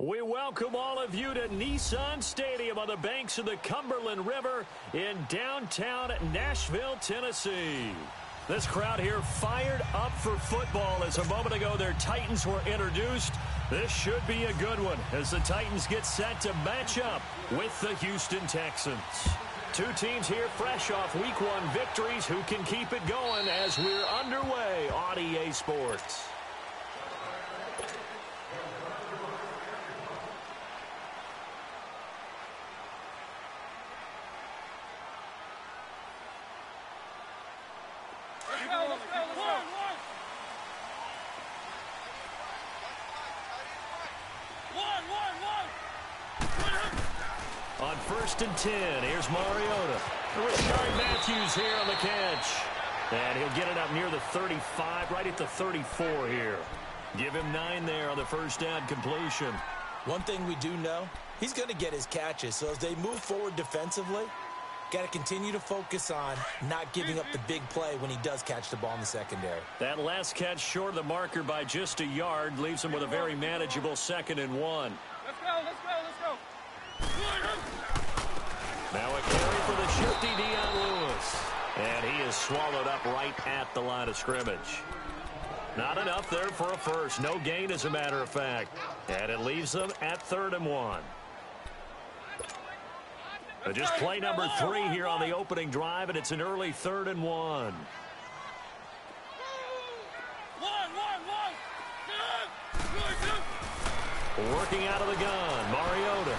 We welcome all of you to Nissan Stadium on the banks of the Cumberland River in downtown Nashville, Tennessee. This crowd here fired up for football as a moment ago their Titans were introduced. This should be a good one as the Titans get set to match up with the Houston Texans. Two teams here fresh off Week 1 victories who can keep it going as we're underway on EA Sports. On 1st and 10, here's Mariota. Rashard Matthews here on the catch. And he'll get it up near the 35, right at the 34 here. Give him 9 there on the first down completion. One thing we do know, he's going to get his catches. So as they move forward defensively, got to continue to focus on not giving up the big play when he does catch the ball in the secondary. That last catch short of the marker by just a yard leaves him with a very manageable 2nd and 1. Let's go. Now a carry for the shifty Dion Lewis. And he is swallowed up right at the line of scrimmage. Not enough there for a first. No gain, as a matter of fact. And it leaves them at 3rd and 1. Just play number 3 here on the opening drive, and it's an early 3rd and 1. Working out of the gun, Mariota.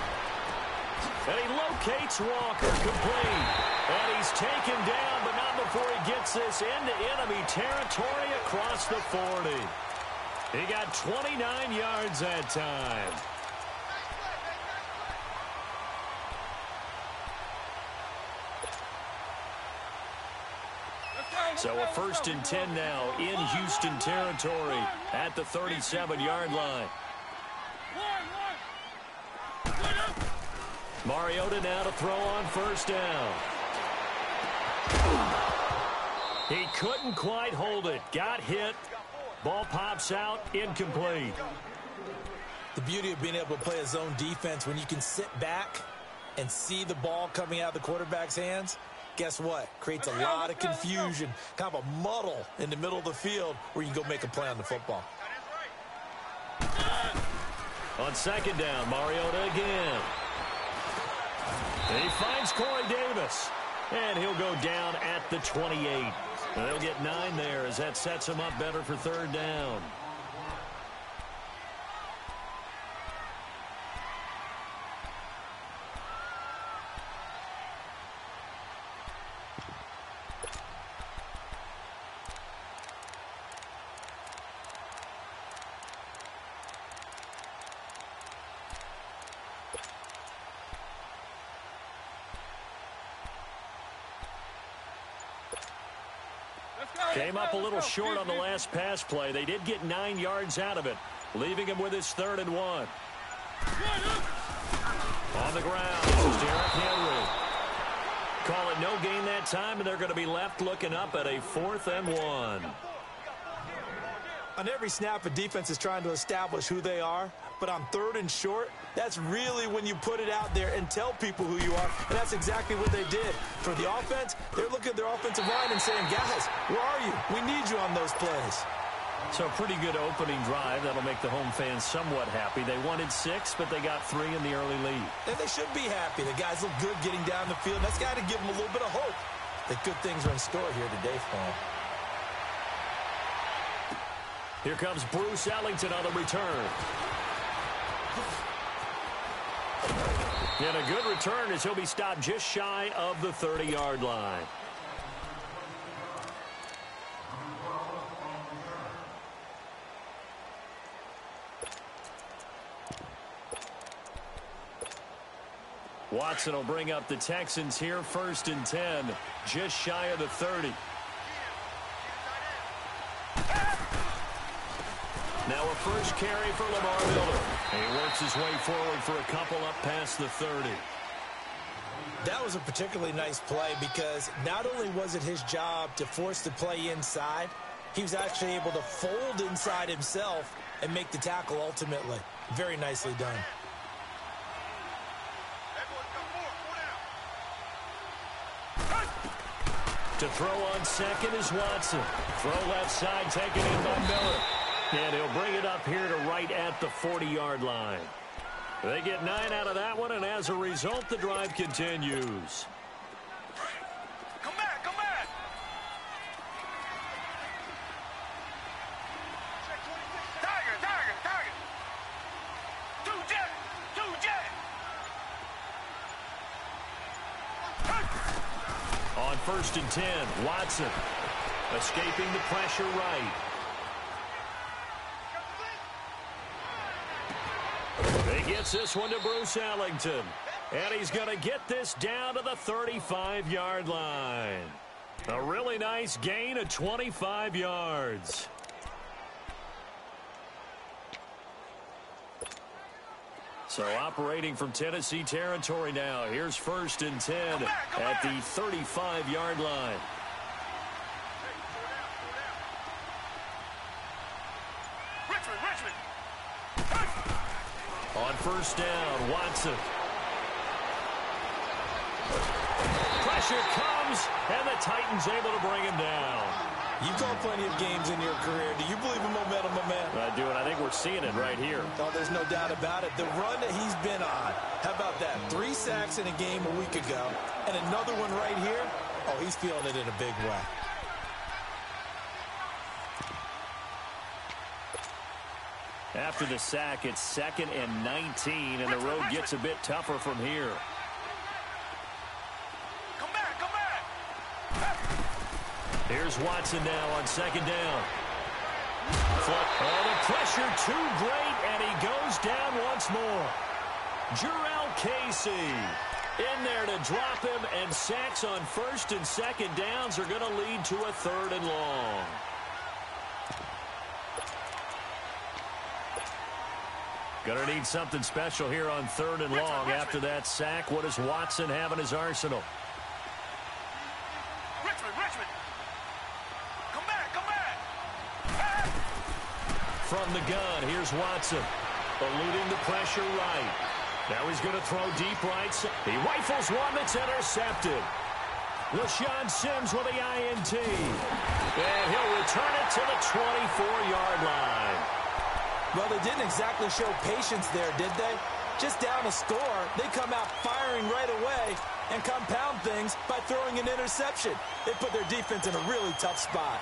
And he locates Walker, complete. And he's taken down, but not before he gets this into enemy territory across the 40. He got 29 yards that time. So a 1st and 10 now in Houston territory at the 37-yard line. Mariota now to throw on 1st down. He couldn't quite hold it. Got hit. Ball pops out, incomplete. The beauty of being able to play a zone defense when you can sit back and see the ball coming out of the quarterback's hands, guess what? Creates a lot of confusion, kind of a muddle in the middle of the field where you can go make a play on the football. On 2nd down, Mariota again. He finds Corey Davis, and he'll go down at the 28. And they'll get 9 there as that sets him up better for 3rd down. Came up a little short on the last pass play. They did get 9 yards out of it, leaving him with his 3rd and 1. On the ground, this is Derrick Henry. Call it no gain that time, and they're going to be left looking up at a 4th and 1. On every snap, a defense is trying to establish who they are, but on 3rd and short, that's really when you put it out there and tell people who you are, and that's exactly what they did. For the offense, they're looking at their offensive line and saying, guys, where are you? We need you on those plays. So pretty good opening drive. That'll make the home fans somewhat happy. They wanted 6, but they got 3 in the early lead. And they should be happy. The guys look good getting down the field. That's got to give them a little bit of hope that good things are in store here today for them. Here comes Bruce Ellington on the return. And a good return as he'll be stopped just shy of the 30-yard line. Watson will bring up the Texans here, 1st and 10, just shy of the 30. Now a first carry for Lamar Miller. And he works his way forward for a couple up past the 30. That was a particularly nice play because not only was it his job to force the play inside, He was actually able to fold inside himself and make the tackle ultimately. Very nicely done. To throw on second is Watson. Throw left side, taken in by Miller. And he'll bring it up here to right at the 40-yard line. They get 9 out of that one, and as a result, the drive continues. Come back, come back. Tiger, tiger, tiger. Two jet. On 1st and 10, Watson escaping the pressure right. He gets this one to Bruce Ellington. And he's going to get this down to the 35-yard line. A really nice gain of 25 yards. So operating from Tennessee territory now. Here's 1st and 10 at the 35-yard line. Richmond. On 1st down, Watson. Pressure comes, and the Titans able to bring him down. You've called plenty of games in your career. Do you believe in momentum, my man? I do, and I think we're seeing it right here. Oh, there's no doubt about it. The run that he's been on. How about that? 3 sacks in a game a week ago, and another one right here. Oh, he's feeling it in a big way. After the sack, it's 2nd and 19, and the road gets a bit tougher from here. Come back. Here's Watson now on 2nd down. Oh, the pressure too great, and he goes down once more. Jarrell Casey in there to drop him, and sacks on 1st and 2nd downs are going to lead to a 3rd and long. Going to need something special here on 3rd and long. After that sack, what does Watson have in his arsenal? Richmond. Come back. From the gun, here's Watson. Eluding the pressure right. Now he's going to throw deep right. He rifles one that's intercepted. LaShawn Sims with the INT. And he'll return it to the 24-yard line. Well, they didn't exactly show patience there, did they? Just down a score, they come out firing right away and compound things by throwing an interception. They put their defense in a really tough spot.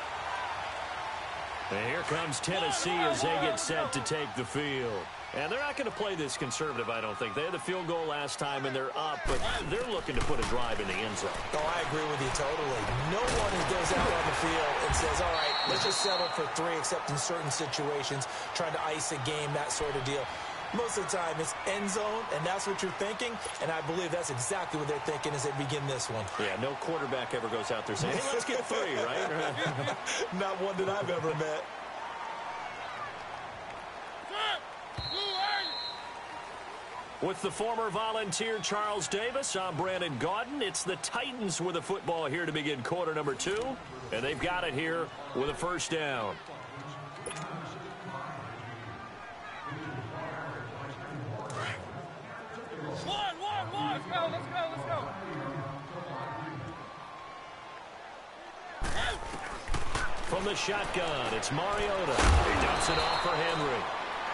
And here comes Tennessee as they get set to take the field. And they're not going to play this conservative, I don't think. They had the field goal last time, and they're up, but they're looking to put a drive in the end zone. Oh, I agree with you totally. No one who goes out on the field and says, all right, let's just settle for 3, except in certain situations, trying to ice a game, that sort of deal. Most of the time, it's end zone, and that's what you're thinking, and I believe that's exactly what they're thinking as they begin this one. Yeah, no quarterback ever goes out there saying, hey, let's get 3, right? Not one that I've ever met. With the former Volunteer Charles Davis, I'm Brandon Gaudin. It's the Titans with the football here to begin quarter number 2, and they've got it here with a 1st down. One. Let's go. From the shotgun, it's Mariota. He dumps it off for Henry.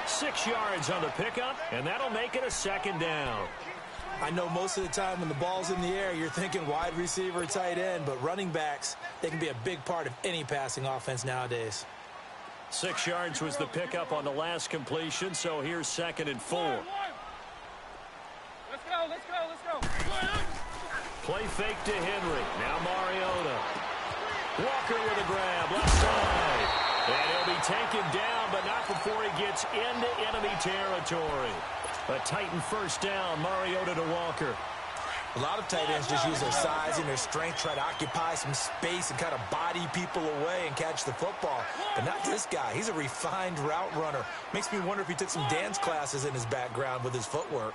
6 yards on the pickup, and that'll make it a 2nd down. I know most of the time when the ball's in the air, you're thinking wide receiver, tight end, but running backs, they can be a big part of any passing offense nowadays. 6 yards was the pickup on the last completion, so here's 2nd and 4. Let's go. Play fake to Henry. Now Mariota. Walker with a grab, left side. And he'll be taken down, but not before he gets into enemy territory. A Titan 1st down, Mariota to Walker. A lot of tight ends just use their size and their strength, try to occupy some space and kind of body people away and catch the football. But not this guy. He's a refined route runner. Makes me wonder if he took some dance classes in his background with his footwork.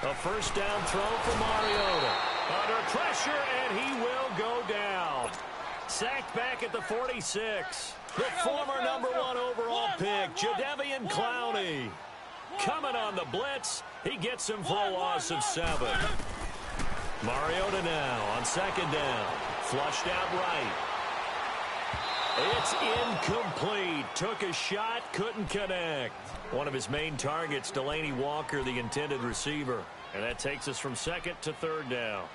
A 1st down throw for Mariota. Under pressure, and he will go down. sacked back at the 46. The former number 1 overall pick, Jadeveon Clowney. Coming on the blitz. He gets him for a loss of 7. Mariota now on second down. Flushed out right. It's incomplete. Took a shot, couldn't connect. One of his main targets, Delaney Walker, the intended receiver. And that takes us from second to third down.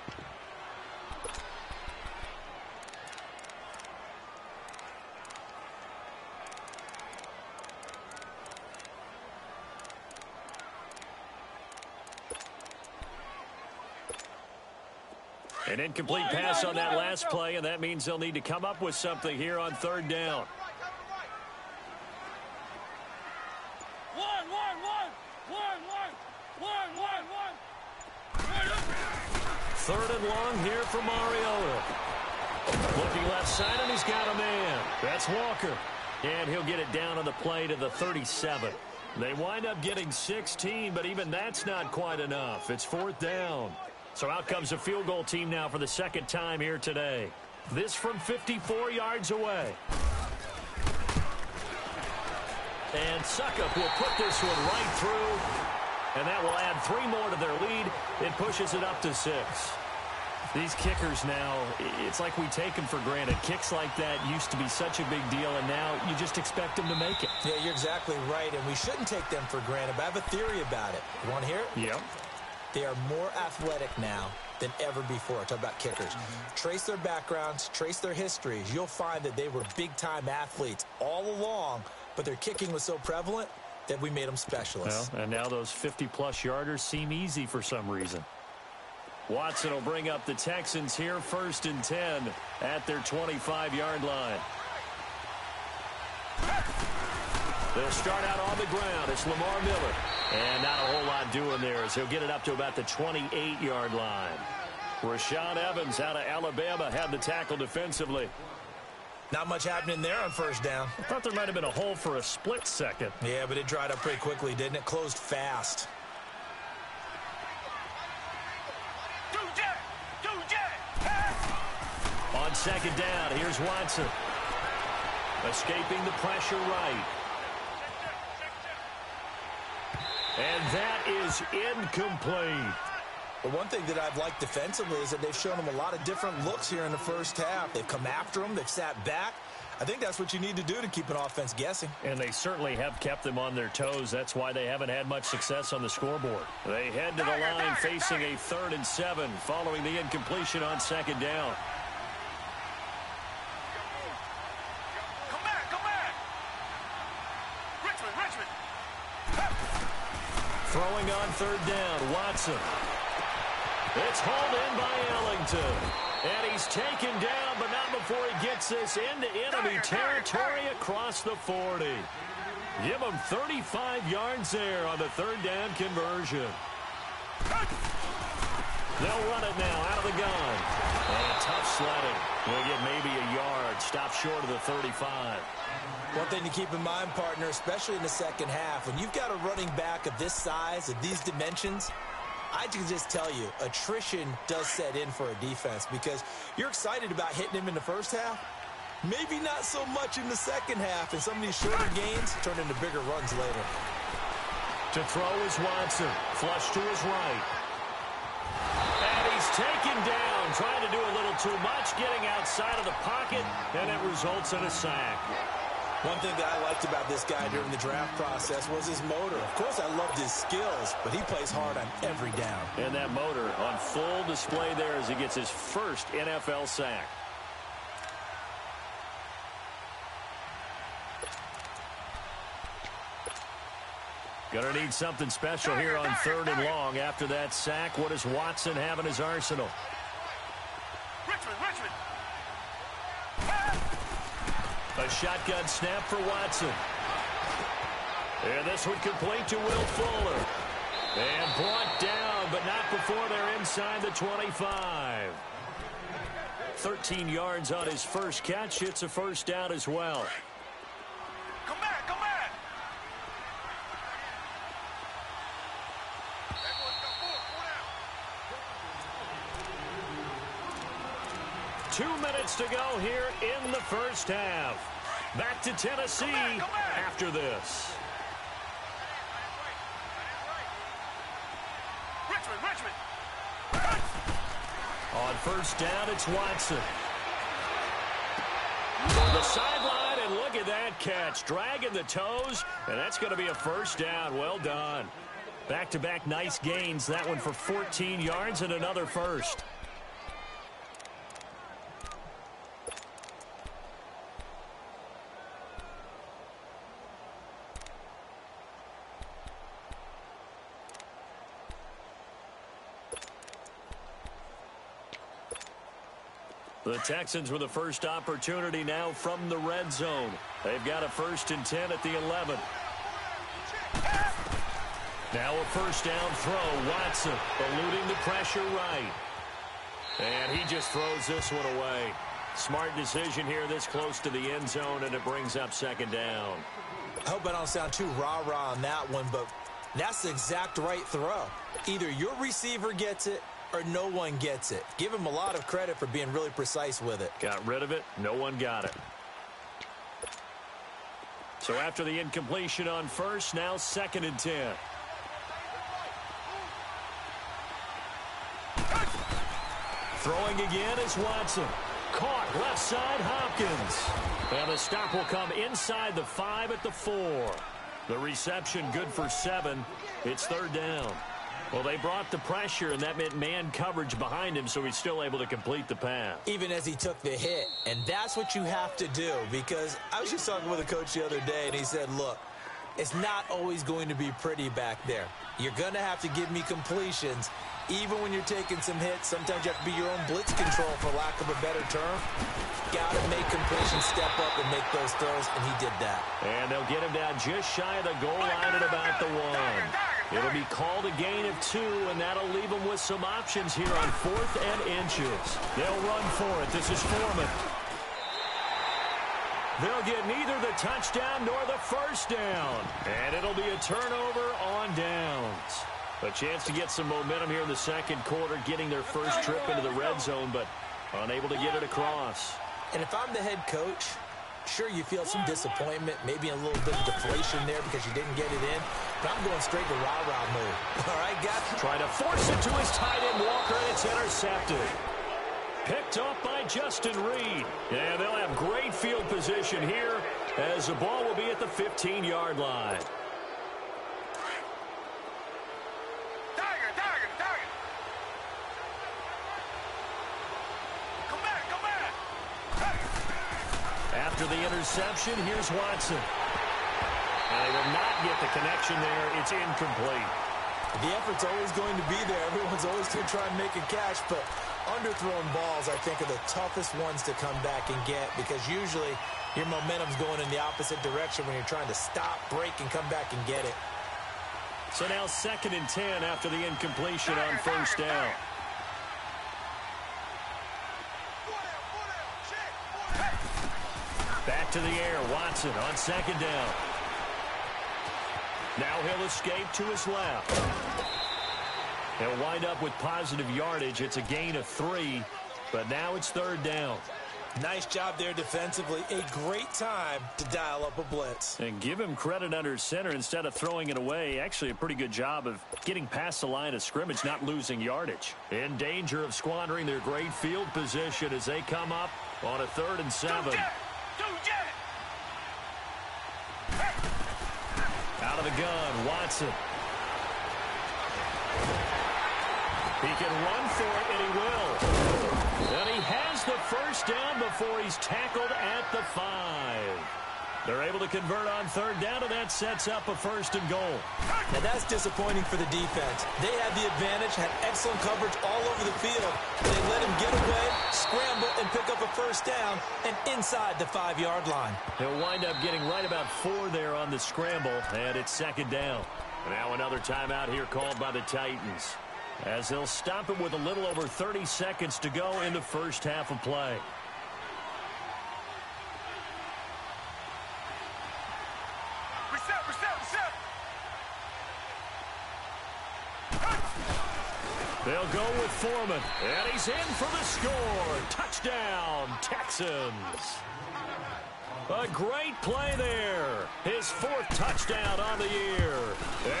An incomplete pass on that last play, and that means they'll need to come up with something here on third down. Third and long here for Mariota. Looking left side, and he's got a man. That's Walker. And he'll get it down on the play to the 37. They wind up getting 16, but even that's not quite enough. It's fourth down. So out comes a field goal team now for the second time here today. This from 54 yards away. And Suckup will put this one right through. And that will add 3 more to their lead. It pushes it up to 6. These kickers now, it's like we take them for granted. Kicks like that used to be such a big deal, and now you just expect them to make it. Yeah, you're exactly right, and we shouldn't take them for granted, but I have a theory about it. You want to hear it? Yep. They are more athletic now than ever before. Talk about kickers. Trace their backgrounds, trace their histories. You'll find that they were big-time athletes all along, but their kicking was so prevalent that we made them specialists. Well, and now those 50-plus yarders seem easy for some reason. Watson will bring up the Texans here, 1st and 10 at their 25-yard line. They'll start out on the ground. It's Lamar Miller. And not a whole lot doing there as he'll get it up to about the 28-yard line. Rashaan Evans out of Alabama had the tackle defensively. Not much happening there on first down. I thought there might have been a hole for a split second. Yeah, but it dried up pretty quickly, didn't it? Closed fast. On second down, here's Watson. Escaping the pressure right. And that is incomplete. But one thing that I've liked defensively is that they've shown them a lot of different looks here in the first half. They've come after them. They've sat back. I think that's what you need to do to keep an offense guessing. And they certainly have kept them on their toes. That's why they haven't had much success on the scoreboard. They head to the line facing a 3rd and 7 following the incompletion on second down. Throwing on third down, Watson. It's hauled in by Ellington. And he's taken down, but not before he gets this into enemy territory across the 40. Give him 35 yards there on the third down conversion. They'll run it now out of the gun. And tough sledding. We'll get maybe a yard. Stop short of the 35. One thing to keep in mind, partner, especially in the second half, when you've got a running back of this size, of these dimensions, I can just tell you, attrition does set in for a defense because you're excited about hitting him in the first half. Maybe not so much in the second half, and some of these shorter gains turn into bigger runs later. To throw is Watson. Flush to his right. And he's taken down, trying to do a little too much, getting outside of the pocket, and it results in a sack. One thing that I liked about this guy during the draft process was his motor. Of course, I loved his skills, but he plays hard on every down. And that motor on full display there as he gets his first NFL sack. Gonna need something special here on 3rd and long. After that sack, what does Watson have in his arsenal? Richmond. A shotgun snap for Watson. And this one complete to Will Fuller. And brought down, but not before they're inside the 25. 13 yards on his first catch. It's a first down as well. Come back. 2 minutes to go here in the first half. Back to Tennessee after this. Richmond. On first down, it's Watson. On the sideline, and look at that catch. Dragging the toes, and that's going to be a first down. Well done. Back-to-back nice gains. That one for 14 yards and another first. The Texans with the first opportunity now from the red zone. They've got a 1st and 10 at the 11. Now a first down throw. Watson eluding the pressure right. And he just throws this one away. Smart decision here this close to the end zone, and it brings up 2nd down. I hope I don't sound too rah-rah on that one, but that's the exact right throw. Either your receiver gets it or no one gets it. Give him a lot of credit for being really precise with it. Got rid of it. No one got it. So after the incompletion on first, now 2nd and 10. Throwing again is Watson. Caught left side, Hopkins. And the stop will come inside the 5 at the 4. The reception good for 7. It's 3rd down. Well, they brought the pressure, and that meant man coverage behind him, so he's still able to complete the pass. Even as he took the hit. And that's what you have to do, because I was just talking with a coach the other day, and he said, look, it's not always going to be pretty back there. You're going to have to give me completions. Even when you're taking some hits, sometimes you have to be your own blitz control, for lack of a better term. Got to make completions step up and make those throws, and he did that. And they'll get him down just shy of the goal line at about the 1. It'll be called a gain of 2, and that'll leave them with some options here on 4th and inches. They'll run for it. This is Foreman. They'll get neither the touchdown nor the first down. And it'll be a turnover on downs. A chance to get some momentum here in the 2nd quarter, getting their first trip into the red zone, but unable to get it across. And if I'm the head coach, sure, you feel some disappointment, maybe a little bit of deflation there because you didn't get it in, but I'm going straight to rah-rah move. All right, guys? Trying to force it to his tight end, Walker, and it's intercepted. Picked up by Justin Reed. And they'll have great field position here as the ball will be at the 15-yard line. After the interception, here's Watson. And they will not get the connection there. It's incomplete. The effort's always going to be there. Everyone's always going to try and make a catch, but underthrown balls, I think, are the toughest ones to come back and get, because usually your momentum's going in the opposite direction when you're trying to stop, break, and come back and get it. So now 2nd and 10 after the incompletion on first down. Back to the air, Watson on 2nd down. Now he'll escape to his left. He'll wind up with positive yardage. It's a gain of 3, but now it's 3rd down. Nice job there defensively. A great time to dial up a blitz. And give him credit under center instead of throwing it away. Actually, a pretty good job of getting past the line of scrimmage, not losing yardage. In danger of squandering their great field position as they come up on a 3rd and 7. Out of the gun, Watson. He can run for it, and he will. And he has the first down before he's tackled at the 5. They're able to convert on 3rd down, and that sets up a 1st and goal. Now that's disappointing for the defense. They had the advantage, had excellent coverage all over the field. They let him get away, scramble, and pick up a 1st down, and inside the 5-yard line. He'll wind up getting right about 4 there on the scramble, and it's 2nd down. Now another timeout here called by the Titans, as they'll stop it with a little over 30 seconds to go in the first half of play. They'll go with Foreman, and he's in for the score. Touchdown, Texans. A great play there. His 4th touchdown on the year.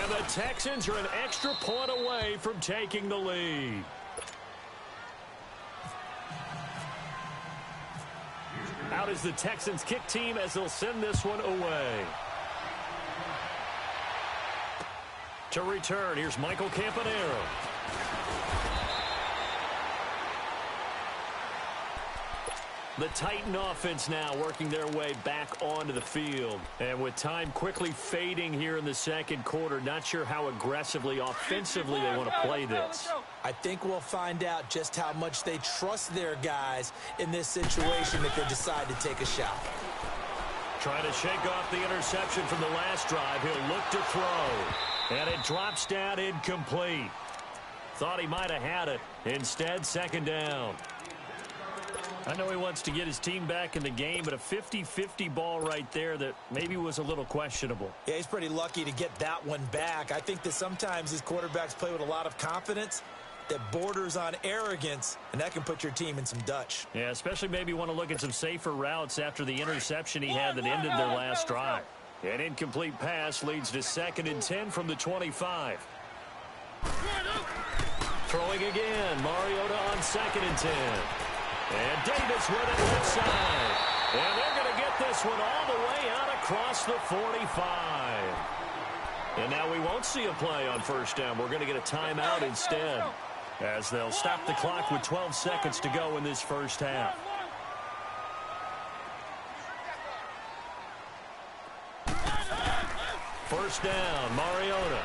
And the Texans are an extra point away from taking the lead. Out is the Texans kick team as they'll send this one away. To return, here's Michael Campanero. The Titan offense now working their way back onto the field. And with time quickly fading here in the second quarter, not sure how aggressively, offensively they want to play this. I think we'll find out just how much they trust their guys in this situation if they decide to take a shot. Trying to shake off the interception from the last drive. He'll look to throw. And it drops down incomplete. Thought he might have had it. Instead, second down. I know he wants to get his team back in the game, but a 50-50 ball right there that maybe was a little questionable. Yeah, he's pretty lucky to get that one back. I think that sometimes these quarterbacks play with a lot of confidence that borders on arrogance, and that can put your team in some Dutch. Yeah, especially maybe want to look at some safer routes after the interception he had that ended their last drive. An incomplete pass leads to 2nd and 10 from the 25. Throwing again, Mariota on 2nd and 10. And Davis with it left side. And they're going to get this one all the way out across the 45. And now we won't see a play on first down. We're going to get a timeout instead, as they'll stop the clock with 12 seconds to go in this first half. First down, Mariota.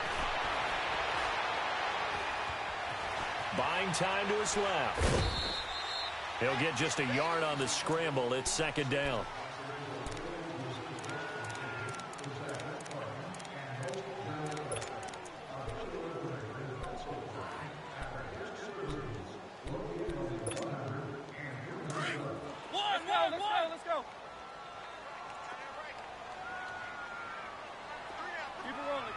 Buying time to his left. He'll get just a yard on the scramble. It's second down. Let's go. Keep it rolling.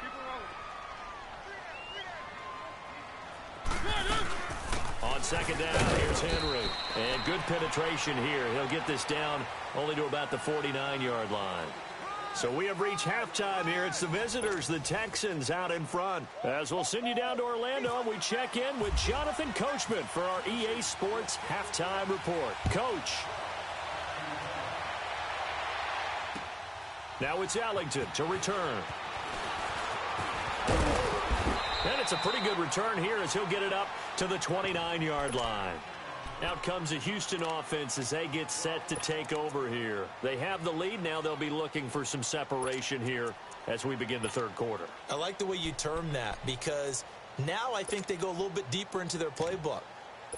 On second down, here's Henry. And good penetration here. He'll get this down only to about the 49-yard line. So we have reached halftime here. It's the visitors, the Texans, out in front. As we'll send you down to Orlando, and we check in with Jonathan Coachman for our EA Sports Halftime Report. Coach. Now it's Ellington to return. And it's a pretty good return here as he'll get it up to the 29-yard line. Out comes the Houston offense as they get set to take over here. They have the lead. Now they'll be looking for some separation here as we begin the third quarter. I like the way you term that, because now I think they go a little bit deeper into their playbook.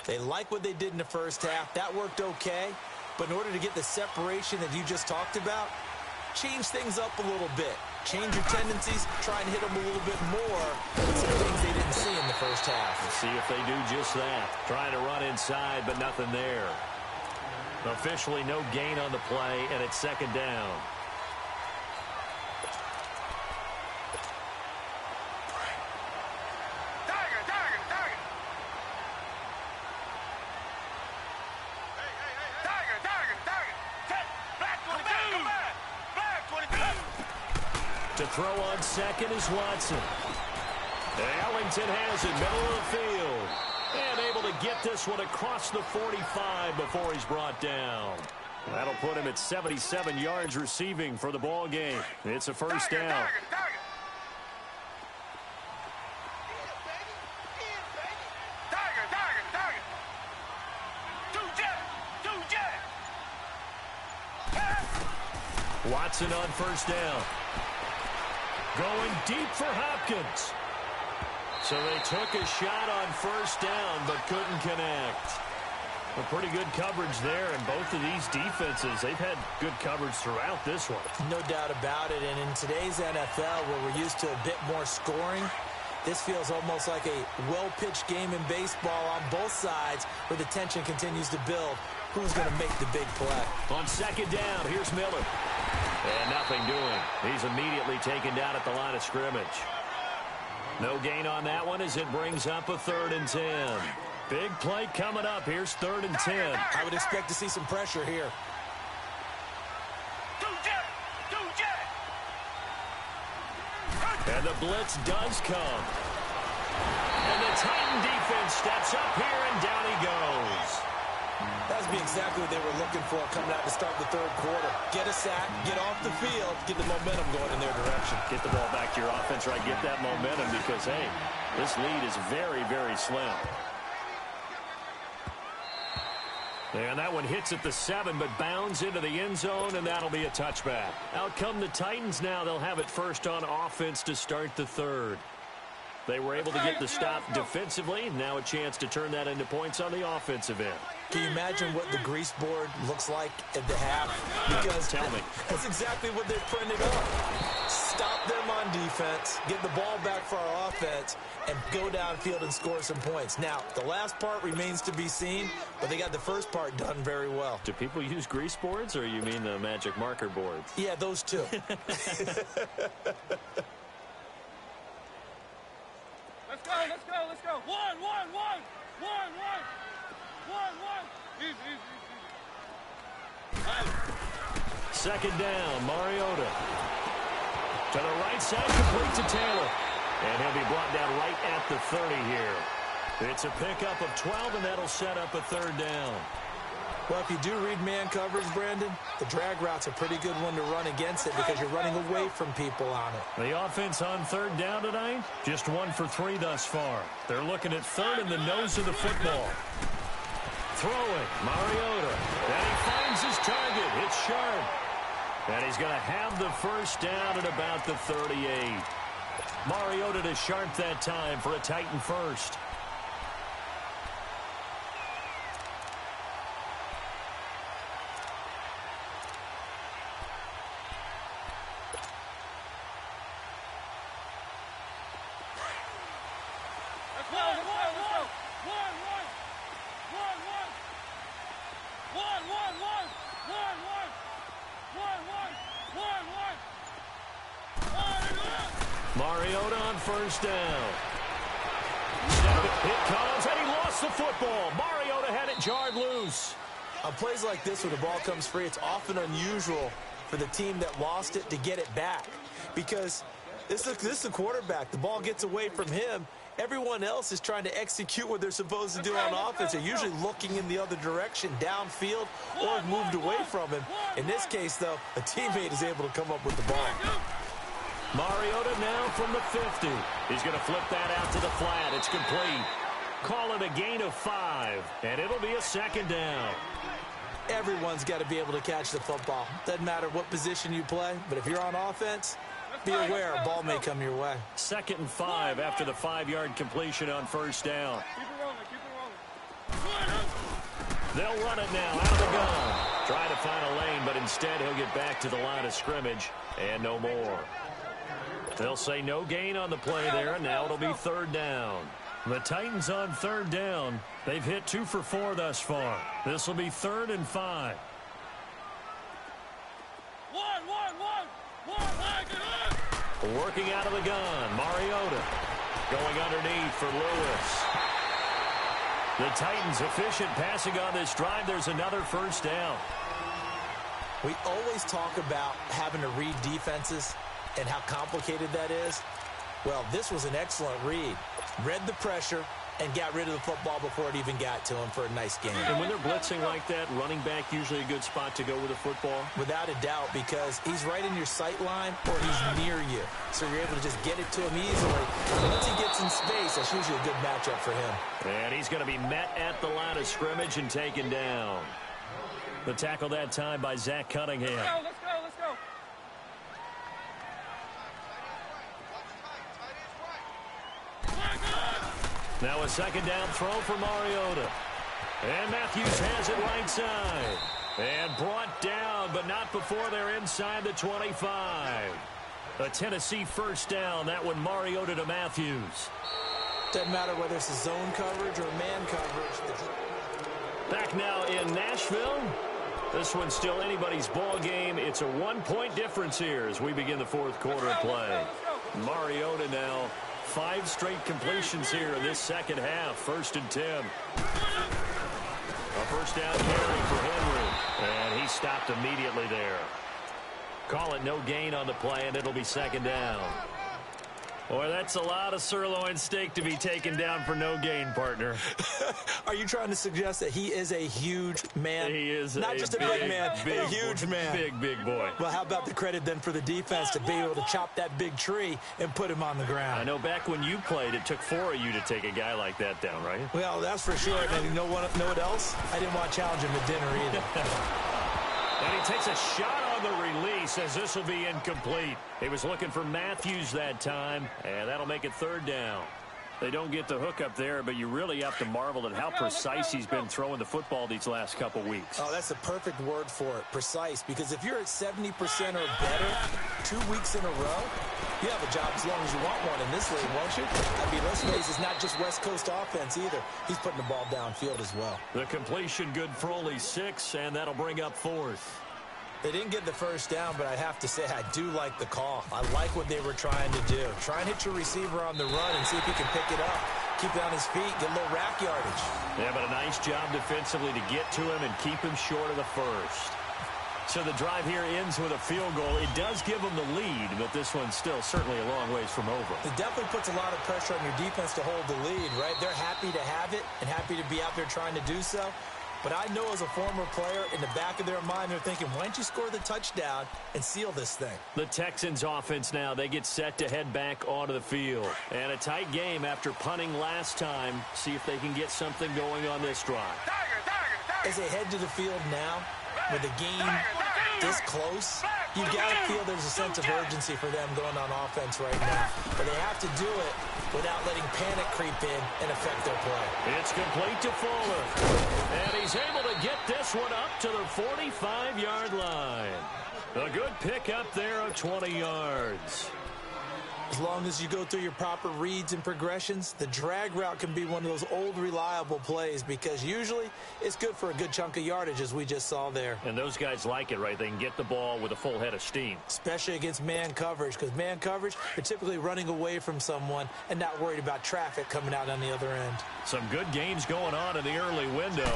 They like what they did in the first half. That worked okay. But in order to get the separation that you just talked about, change things up a little bit. Change your tendencies, try and hit them a little bit more. Some things they didn't see in the first half. We'll see if they do just that. Trying to run inside, but nothing there. Officially no gain on the play, and it's second down. To throw on second is Watson. Ellington has it, middle of the field. And able to get this one across the 45 before he's brought down. That'll put him at 77 yards receiving for the ball game. It's a first down. Watson on first down. Going deep for Hopkins. So they took a shot on first down, but couldn't connect. A pretty good coverage there, and both of these defenses, they've had good coverage throughout this one. No doubt about it, and in today's NFL, where we're used to a bit more scoring, this feels almost like a well-pitched game in baseball on both sides, where the tension continues to build. Who's going to make the big play? On second down, here's Miller. And nothing doing. He's immediately taken down at the line of scrimmage. No gain on that one as it brings up a 3rd and 10. Big play coming up. Here's 3rd and 10. I would expect to see some pressure here. And the blitz does come. And the Titan defense steps up here, and down he goes. That would be exactly what they were looking for coming out to start the 3rd quarter. Get a sack, get off the field, get the momentum going in their direction. Get the ball back to your offense, right? Get that momentum because, hey, this lead is very, very slim. And that one hits at the 7, but bounds into the end zone, and that'll be a touchback. Out come the Titans now. They'll have it first on offense to start the 3rd. They were able to get the stop defensively. Now a chance to turn that into points on the offensive end. Can you imagine what the grease board looks like at the half? Because tell me. That's exactly what they've printed up. Stop them on defense, get the ball back for our offense, and go downfield and score some points. Now, the last part remains to be seen, but they got the first part done very well. Do people use grease boards, or you mean the magic marker boards? Yeah, those two. Let's go. One. Easy. Second down, Mariota. To the right side, complete to Taylor. And he'll be brought down right at the 30 here. It's a pickup of 12, and that'll set up a 3rd down. Well, if you do read man coverage, Brandon, the drag route's a pretty good one to run against it because you're running away from people on it. The offense on 3rd down tonight, just 1 for 3 thus far. They're looking at 3rd in the nose of the football. Throwing, Mariota. And he finds his target. It's sharp. And he's going to have the first down at about the 38. Mariota to Sharp that time for a Titan first. Mariota on first down. It comes, and he lost the football. Mariota had it jarred loose. On plays like this, when the ball comes free, it's often unusual for the team that lost it to get it back. Because this is the quarterback. The ball gets away from him. Everyone else is trying to execute what they're supposed to do on offense. They're usually looking in the other direction, downfield, or have moved away from him. In this case, though, a teammate is able to come up with the ball. Mariota now from the 50. He's going to flip that out to the flat. It's complete. Call it a gain of 5, and it'll be a 2nd down. Everyone's got to be able to catch the football. Doesn't matter what position you play, but if you're on offense, be aware a ball may come your way. 2nd and 5 after the 5-yard completion on first down. Keep it rolling. They'll run it now out of the gun. Trying to find a lane, but instead he'll get back to the line of scrimmage and no more. They'll say no gain on the play there, and now it'll be 3rd down. The Titans on 3rd down. They've hit 2 for 4 thus far. This will be 3rd and 5. Working out of the gun, Mariota. Going underneath for Lewis. The Titans efficient passing on this drive. There's another first down. We always talk about having to read defenses and how complicated that is. Well, this was an excellent read. Read the pressure and got rid of the football before it even got to him for a nice game. And when they're blitzing like that, running back usually a good spot to go with the football? Without a doubt, because he's right in your sight line or he's near you. So you're able to just get it to him easily. And once he gets in space, that's usually a good matchup for him. And he's going to be met at the line of scrimmage and taken down. The tackle that time by Zach Cunningham. Let's go. Now a 2nd down throw for Mariota. And Matthews has it right side. And brought down, but not before they're inside the 25. A Tennessee first down. That one Mariota to Matthews. Doesn't matter whether it's a zone coverage or man coverage. Back now in Nashville. This one's still anybody's ball game. It's a 1-point difference here as we begin the 4th quarter of play. Mariota now 5 straight completions here in this second half. 1st and 10. A first down carry for Henry. And he stopped immediately there. Call it no gain on the play, and it'll be 2nd down. Boy, that's a lot of sirloin steak to be taken down for no gain, partner. Are you trying to suggest that he is a huge man? He is not just a big man, a huge man. Big boy. Well, how about the credit then for the defense to be able to chop that big tree and put him on the ground? I know back when you played, it took 4 of you to take a guy like that down, right? Well, that's for sure. And you know what else? I didn't want to challenge him at dinner either. And he takes a shot on the release as this will be incomplete. He was looking for Matthews that time, and that'll make it 3rd down. They don't get the hook up there, but you really have to marvel at how precise he's been throwing the football these last couple weeks. Oh, that's the perfect word for it, precise, because if you're at 70% or better 2 weeks in a row, you have a job as long as you want one in this league, won't you? I mean, let's face it, it's not just West Coast offense either. He's putting the ball downfield as well. The completion good for only 6, and that'll bring up 4th. They didn't get the first down, but I have to say I do like the call. I like what they were trying to do. Try and hit your receiver on the run and see if he can pick it up. Keep it on his feet, get a little rack yardage. Yeah, but a nice job defensively to get to him and keep him short of the first. So the drive here ends with a field goal. It does give them the lead, but this one's still certainly a long ways from over. It definitely puts a lot of pressure on your defense to hold the lead, right? They're happy to have it and happy to be out there trying to do so. But I know as a former player, in the back of their mind, they're thinking, why don't you score the touchdown and seal this thing? The Texans offense now, they get set to head back onto the field. And a tight game after punting last time. See if they can get something going on this drive. As they head to the field now, with the game this close, you've got to feel there's a sense of urgency for them going on offense right now. But they have to do it without letting panic creep in and affect their play. It's complete to Fuller. And he's able to get this one up to the 45-yard line. A good pickup there of 20 yards. As long as you go through your proper reads and progressions, the drag route can be one of those old reliable plays because usually it's good for a good chunk of yardage as we just saw there. And those guys like it, right? They can get the ball with a full head of steam. Especially against man coverage because man coverage, they're typically running away from someone and not worried about traffic coming out on the other end. Some good games going on in the early window.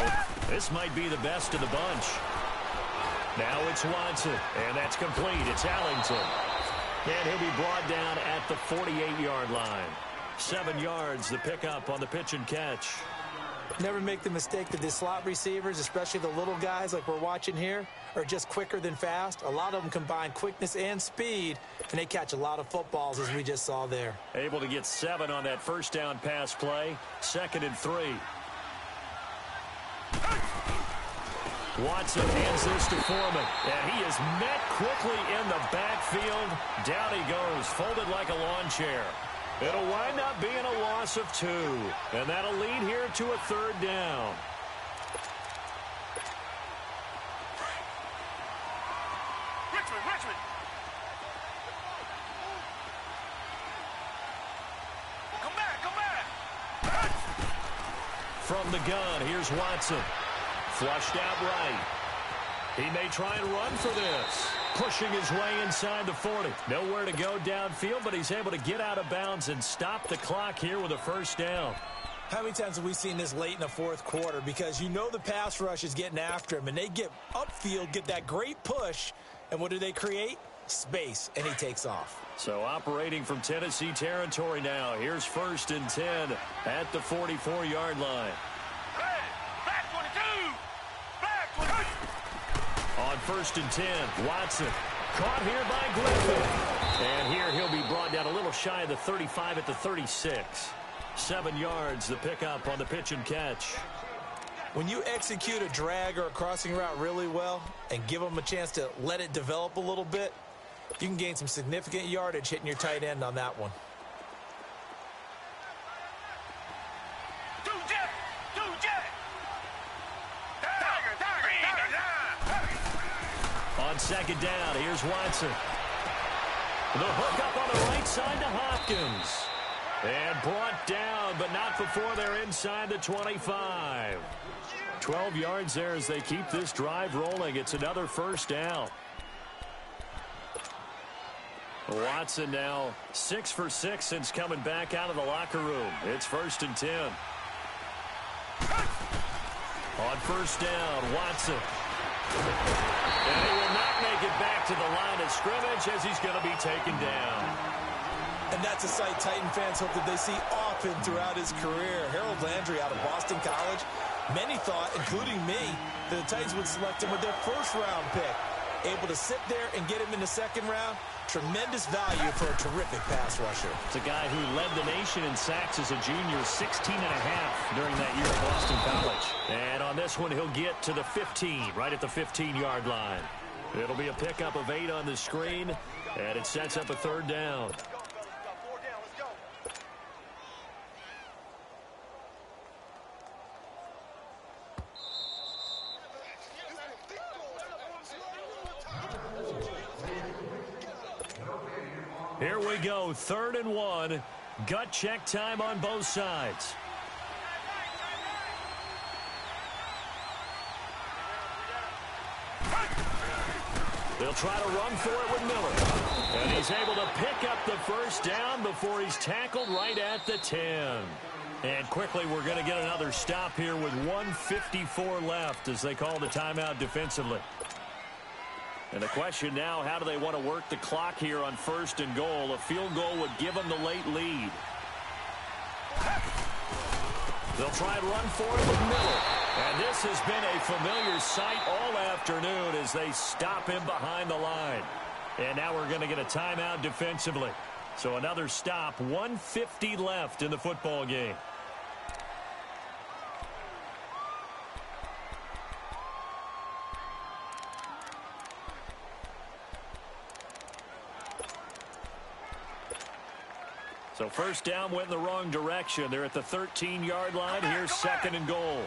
This might be the best of the bunch. Now it's Watson, and that's complete. It's Allington. And he'll be brought down at the 48-yard line. 7 yards, the pickup on the pitch and catch. Never make the mistake that the slot receivers, especially the little guys like we're watching here, are just quicker than fast. A lot of them combine quickness and speed, and they catch a lot of footballs as we just saw there. Able to get 7 on that first down pass play. 2nd and 3. Watson hands this to Foreman, and he is met quickly in the backfield. Down he goes, folded like a lawn chair. It'll wind up being a loss of 2, and that'll lead here to a 3rd down. Richmond. Come back. From the gun, here's Watson. Flushed out right. He may try and run for this. Pushing his way inside the 40. Nowhere to go downfield, but he's able to get out of bounds and stop the clock here with a first down. How many times have we seen this late in the fourth quarter? Because you know the pass rush is getting after him, and they get upfield, get that great push, and what do they create? Space, and he takes off. So operating from Tennessee territory now. Here's 1st and 10 at the 44-yard line. On 1st and 10, Watson caught here by Griffin. And here he'll be brought down a little shy of the 35 at the 36. 7 yards, the pickup on the pitch and catch. When you execute a drag or a crossing route really well and give them a chance to let it develop a little bit, you can gain some significant yardage hitting your tight end on that one. On 2nd down, here's Watson. The hook up on the right side to Hopkins. And brought down, but not before they're inside the 25. 12 yards there as they keep this drive rolling. It's another first down. Watson now 6 for 6 since coming back out of the locker room. It's 1st and 10. On 1st down, Watson. And he will not make it back to the line of scrimmage as he's going to be taken down. And that's a sight Titan fans hope that they see often throughout his career. Harold Landry out of Boston College. Many thought, including me, that the Titans would select him with their 1st-round pick. Able to sit there and get him in the 2nd round. Tremendous value for a terrific pass rusher. It's a guy who led the nation in sacks as a junior, 16 and a half during that year at Boston College. And on this one, he'll get to the 15, right at the 15-yard line. It'll be a pickup of 8 on the screen, and it sets up a 3rd down. Here we go, 3rd and 1. Gut check time on both sides. They'll try to run for it with Miller. And he's able to pick up the 1st down before he's tackled right at the 10. And quickly, we're going to get another stop here with 1:54 left as they call the timeout defensively. And the question now, how do they want to work the clock here on 1st and goal? A field goal would give them the late lead. They'll try and run for it with Miller. And this has been a familiar sight all afternoon as they stop him behind the line. And now we're going to get a timeout defensively. So another stop, 1:50 left in the football game. So 1st down went in the wrong direction. They're at the 13-yard line. Here's 2nd and goal.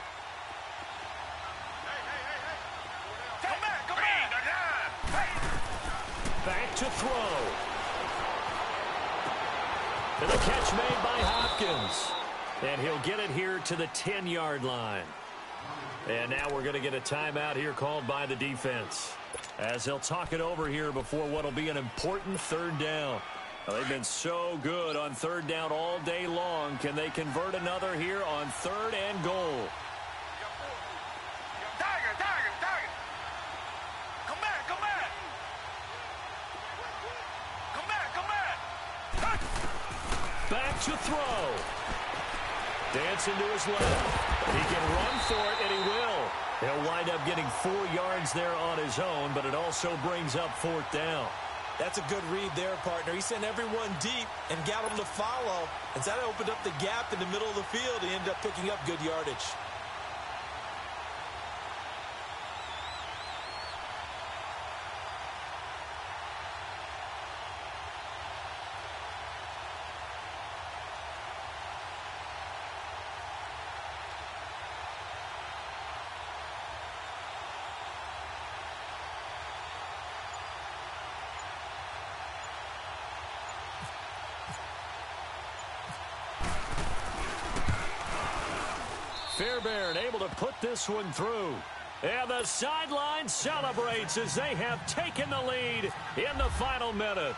Back to throw. And the catch made by Hopkins. And he'll get it here to the 10-yard line. And now we're going to get a timeout here called by the defense, as they'll talk it over here before what will be an important 3rd down. Well, they've been so good on 3rd down all day long. Can they convert another here on 3rd and goal? Back to throw. Dancing to his left. He can run for it, and he will. He'll wind up getting 4 yards there on his own, but it also brings up 4th down. That's a good read there, partner. He sent everyone deep and got them to follow. And that opened up the gap in the middle of the field. He ended up picking up good yardage. Fairbairn able to put this one through. And the sideline celebrates as they have taken the lead in the final minute.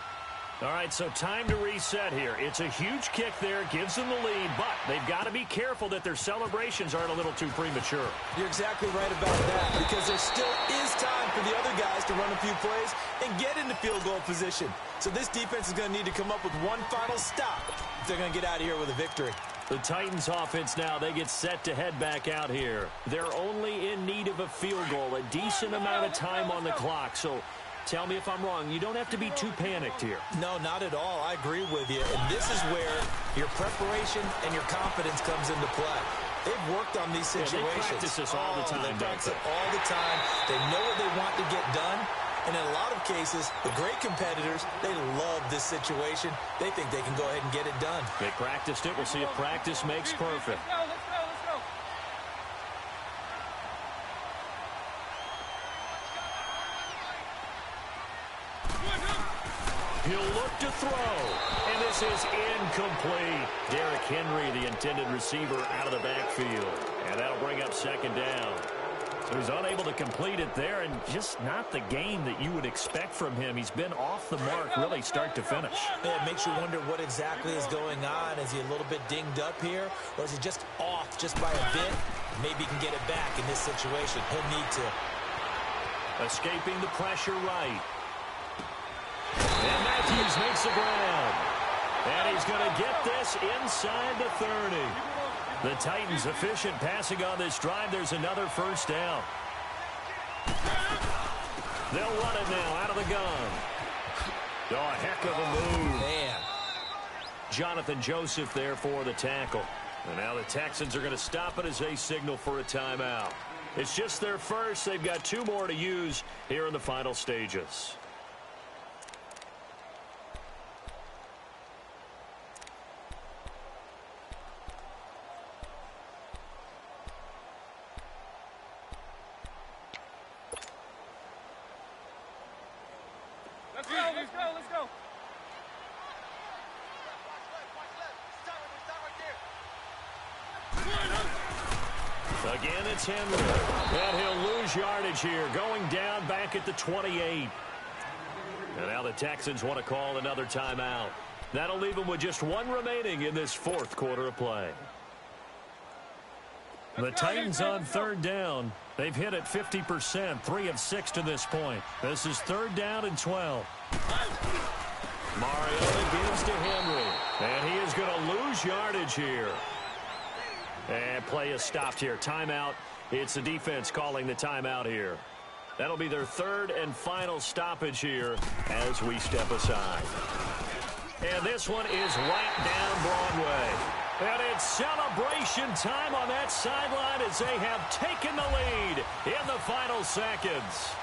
All right, so time to reset here. It's a huge kick there, gives them the lead, but they've got to be careful that their celebrations aren't a little too premature. You're exactly right about that, because there still is time for the other guys to run a few plays and get into field goal position. So this defense is going to need to come up with one final stop if they're going to get out of here with a victory. The Titans offense now, they get set to head back out here. They're only in need of a field goal, a decent amount of time on the clock. So tell me if I'm wrong. You don't have to be too panicked here. No, not at all. I agree with you. And this is where your preparation and your confidence comes into play. They've worked on these situations. Yeah, they practice this all the time. They practice it all the time. They know what they want to get done. And in a lot of cases, the great competitors, they love this situation. They think they can go ahead and get it done. They practiced it. We'll see if practice makes perfect. Let's go. He'll look to throw. And this is incomplete. Derrick Henry, the intended receiver, out of the backfield. And that'll bring up 2nd down. He was unable to complete it there, and just not the game that you would expect from him. He's been off the mark really start to finish. Yeah, it makes you wonder what exactly is going on. Is he a little bit dinged up here, or is he just off just by a bit? Maybe he can get it back in this situation. He'll need to. Escaping the pressure right. And Matthews makes the ground. And he's going to get this inside the 30. The Titans efficient passing on this drive. There's another first down. They'll run it now out of the gun. Oh, a heck of a move. Man. Jonathan Joseph there for the tackle. And now the Texans are going to stop it as they signal for a timeout. It's just their first. They've got 2 more to use here in the final stages. Let's go. Again, it's Henry. And he'll lose yardage here, going down back at the 28. And now the Texans want to call another timeout. That'll leave them with just 1 remaining in this 4th quarter of play. The Titans on 3rd down. They've hit it 50%, 3 of 6 to this point. This is 3rd down and 12. Mariota gives to Henry. And he is going to lose yardage here. And play is stopped here. Timeout. It's the defense calling the timeout here. That'll be their 3rd and final stoppage here as we step aside. And this one is right down Broadway. And it's celebration time on that sideline as they have taken the lead in the final seconds.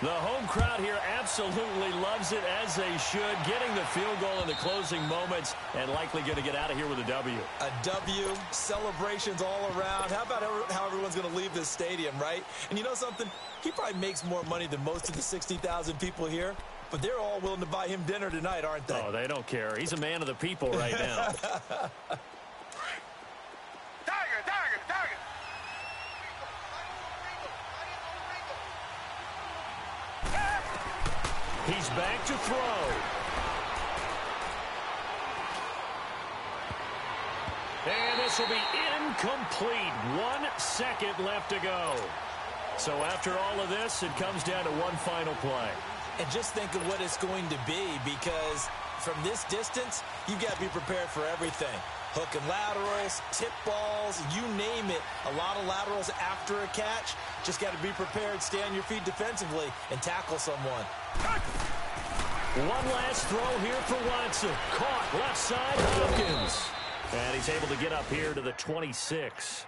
The home crowd here absolutely loves it, as they should, getting the field goal in the closing moments and likely going to get out of here with a W. A W, celebrations all around. How about how everyone's going to leave this stadium, right? And you know something? He probably makes more money than most of the 60,000 people here, but they're all willing to buy him dinner tonight, aren't they? Oh, they don't care. He's a man of the people right now. Target. He's back to throw. And this will be incomplete. 1 second left to go. So after all of this, it comes down to one final play. And just think of what it's going to be, because from this distance, you've got to be prepared for everything. Hook and laterals, tip balls, you name it. A lot of laterals after a catch. Just got to be prepared, stay on your feet defensively, and tackle someone. One last throw here for Watson. Caught left side, Hopkins. And he's able to get up here to the 26.